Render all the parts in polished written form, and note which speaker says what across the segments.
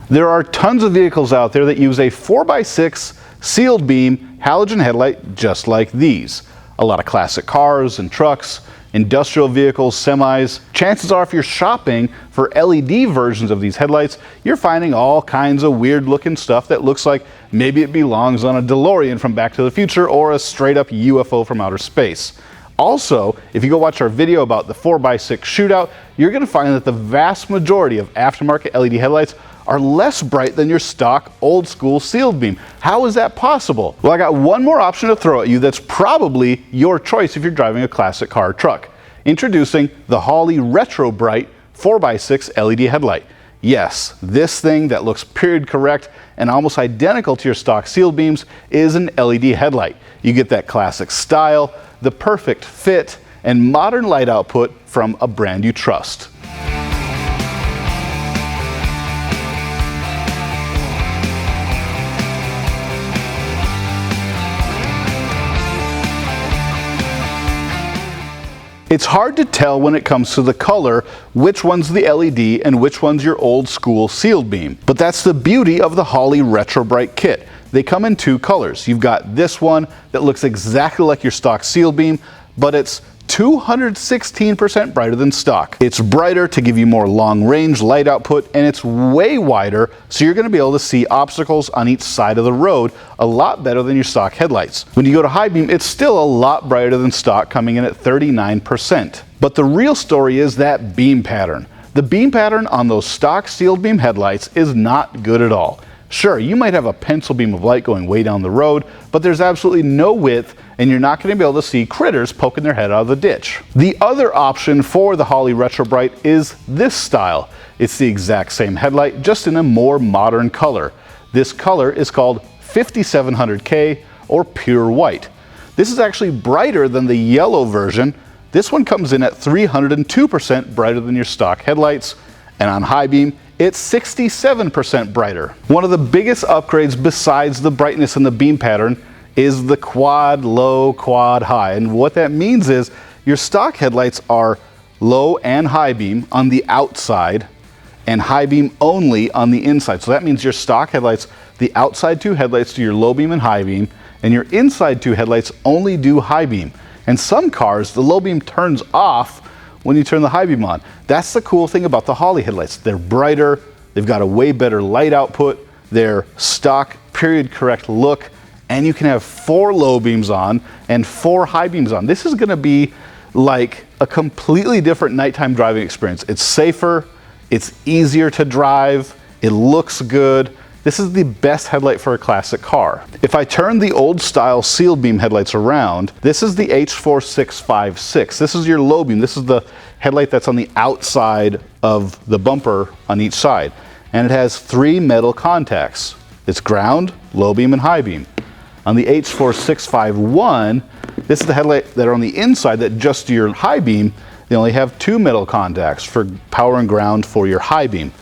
Speaker 1: There are tons of vehicles out there that use a 4x6 sealed beam halogen headlight just like these. A lot of classic cars and trucks, industrial vehicles, semis. Chances are if you're shopping for LED versions of these headlights, you're finding all kinds of weird looking stuff that looks like maybe it belongs on a DeLorean from Back to the Future or a straight up UFO from outer space. Also, if you go watch our video about the 4x6 shootout, you're going to find that the vast majority of aftermarket LED headlights are less bright than your stock old school sealed beam. How is that possible? Well, I got one more option to throw at you that's probably your choice if you're driving a classic car or truck. Introducing the Holley RetroBright 4x6 LED headlight. Yes, this thing that looks period correct and almost identical to your stock sealed beams is an LED headlight. You get that classic style, the perfect fit, and modern light output from a brand you trust. It's hard to tell when it comes to the color which one's the LED and which one's your old school sealed beam. But that's the beauty of the Holley RetroBright kit. They come in two colors. You've got this one that looks exactly like your stock sealed beam, but it's 216% brighter than stock. It's brighter to give you more long range light output, and it's way wider, so you're gonna be able to see obstacles on each side of the road a lot better than your stock headlights. When you go to high beam, it's still a lot brighter than stock, coming in at 39%. But the real story is that beam pattern. The beam pattern on those stock sealed beam headlights is not good at all. Sure, you might have a pencil beam of light going way down the road, but there's absolutely no width, and you're not going to be able to see critters poking their head out of the ditch. The other option for the Holley RetroBright is this style. It's the exact same headlight, just in a more modern color. This color is called 5700K or pure white. This is actually brighter than the yellow version. This one comes in at 302% brighter than your stock headlights, and on high beam, it's 67% brighter. One of the biggest upgrades besides the brightness in the beam pattern is the quad low, quad high. And what that means is your stock headlights are low and high beam on the outside and high beam only on the inside. So that means your stock headlights, the outside two headlights do your low beam and high beam, and your inside two headlights only do high beam. And some cars, the low beam turns off when you turn the high beam on. That's the cool thing about the Holley headlights. They're brighter, they've got a way better light output, they're stock period correct look, and you can have 4 low beams on and 4 high beams on. This is gonna be like a completely different nighttime driving experience. It's safer, it's easier to drive, it looks good. This is the best headlight for a classic car. If I turn the old style sealed beam headlights around, this is the H4656. This is your low beam. This is the headlight that's on the outside of the bumper on each side. And it has 3 metal contacts. It's ground, low beam, and high beam. On the H4651, this is the headlight that are on the inside that just do your high beam. They only have 2 metal contacts for power and ground for your high beam.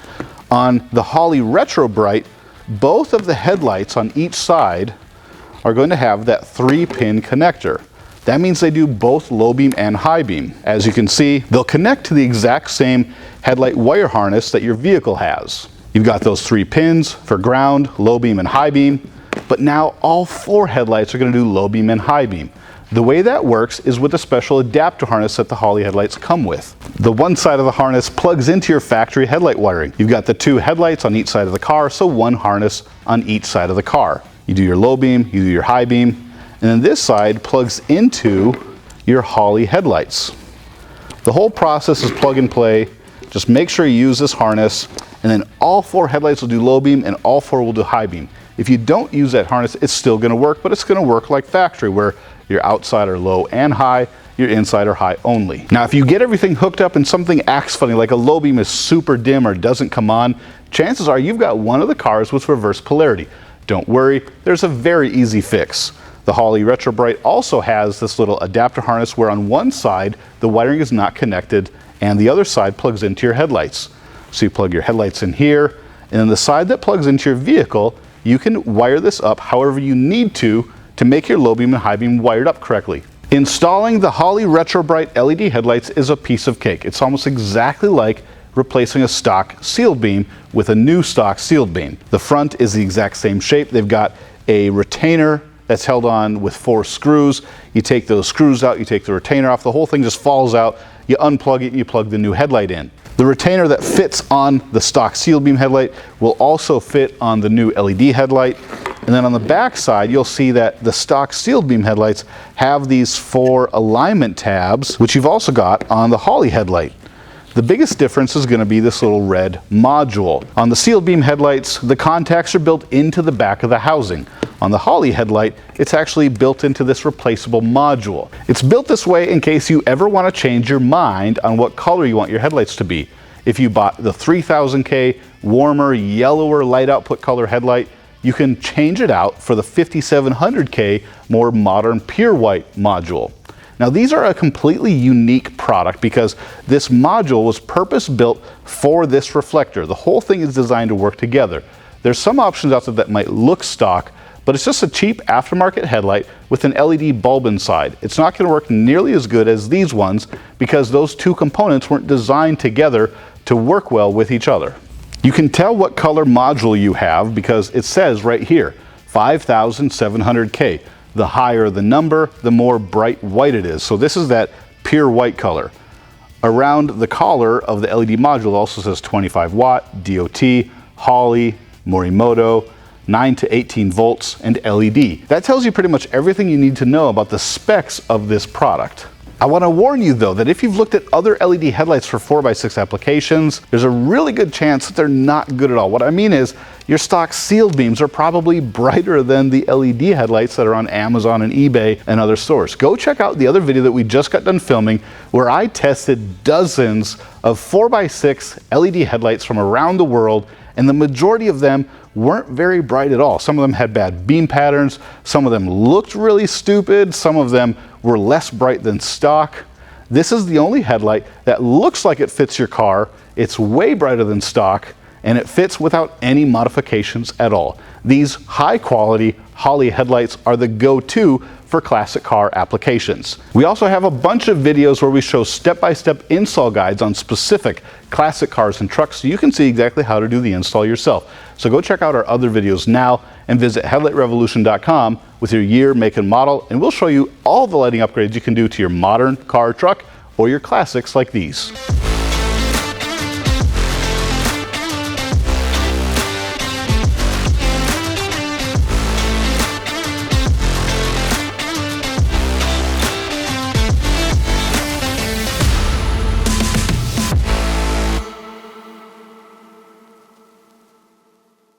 Speaker 1: On the Holley RetroBright, both of the headlights on each side are going to have that 3-pin connector. That means they do both low beam and high beam. As you can see, they'll connect to the exact same headlight wire harness that your vehicle has. You've got those 3 pins for ground, low beam, and high beam, but now all 4 headlights are going to do low beam and high beam. The way that works is with a special adapter harness that the Holley headlights come with. The one side of the harness plugs into your factory headlight wiring. You've got the 2 headlights on each side of the car, so 1 harness on each side of the car. You do your low beam, you do your high beam, and then this side plugs into your Holley headlights. The whole process is plug and play. Just make sure you use this harness, and then all 4 headlights will do low beam and all 4 will do high beam. If you don't use that harness, it's still going to work, but it's going to work like factory, where your outside are low and high, your inside are high only. Now, if you get everything hooked up and something acts funny, like a low beam is super dim or doesn't come on, chances are you've got one of the cars with reverse polarity. Don't worry, there's a very easy fix. The Holley RetroBright also has this little adapter harness where on one side the wiring is not connected and the other side plugs into your headlights. So you plug your headlights in here, and then the side that plugs into your vehicle, you can wire this up however you need to make your low beam and high beam wired up correctly. Installing the Holley RetroBright LED headlights is a piece of cake. It's almost exactly like replacing a stock sealed beam with a new stock sealed beam. The front is the exact same shape. They've got a retainer that's held on with 4 screws. You take those screws out, you take the retainer off, the whole thing just falls out. You unplug it and you plug the new headlight in. The retainer that fits on the stock sealed beam headlight will also fit on the new LED headlight. And then on the back side, you'll see that the stock sealed beam headlights have these 4 alignment tabs, which you've also got on the Holley headlight. The biggest difference is going to be this little red module. On the sealed beam headlights, the contacts are built into the back of the housing. On the Holley headlight, it's actually built into this replaceable module. It's built this way in case you ever want to change your mind on what color you want your headlights to be. If you bought the 3000K warmer, yellower light output color headlight, you can change it out for the 5700K more modern pure white module. Now these are a completely unique product because this module was purpose built for this reflector. The whole thing is designed to work together. There's some options out there that might look stock, but it's just a cheap aftermarket headlight with an LED bulb inside. It's not going to work nearly as good as these ones because those two components weren't designed together to work well with each other. You can tell what color module you have because it says right here, 5700K. The higher the number, the more bright white it is. So this is that pure white color. Around the collar of the LED module also says 25 watt, DOT, Holley, Morimoto, 9 to 18 volts, and LED. That tells you pretty much everything you need to know about the specs of this product. I want to warn you though that if you've looked at other LED headlights for 4x6 applications, there's a really good chance that they're not good at all. What I mean is your stock sealed beams are probably brighter than the LED headlights that are on Amazon and eBay and other stores. Go check out the other video that we just got done filming where I tested dozens of 4x6 LED headlights from around the world, and the majority of them weren't very bright at all. Some of them had bad beam patterns, some of them looked really stupid, some of them were less bright than stock. This is the only headlight that looks like it fits your car, it's way brighter than stock, and it fits without any modifications at all. These high quality Holley headlights are the go-to for classic car applications. We also have a bunch of videos where we show step-by-step install guides on specific classic cars and trucks so you can see exactly how to do the install yourself. So go check out our other videos now and visit headlightrevolution.com with your year, make, and model, and we'll show you all the lighting upgrades you can do to your modern car or truck or your classics like these.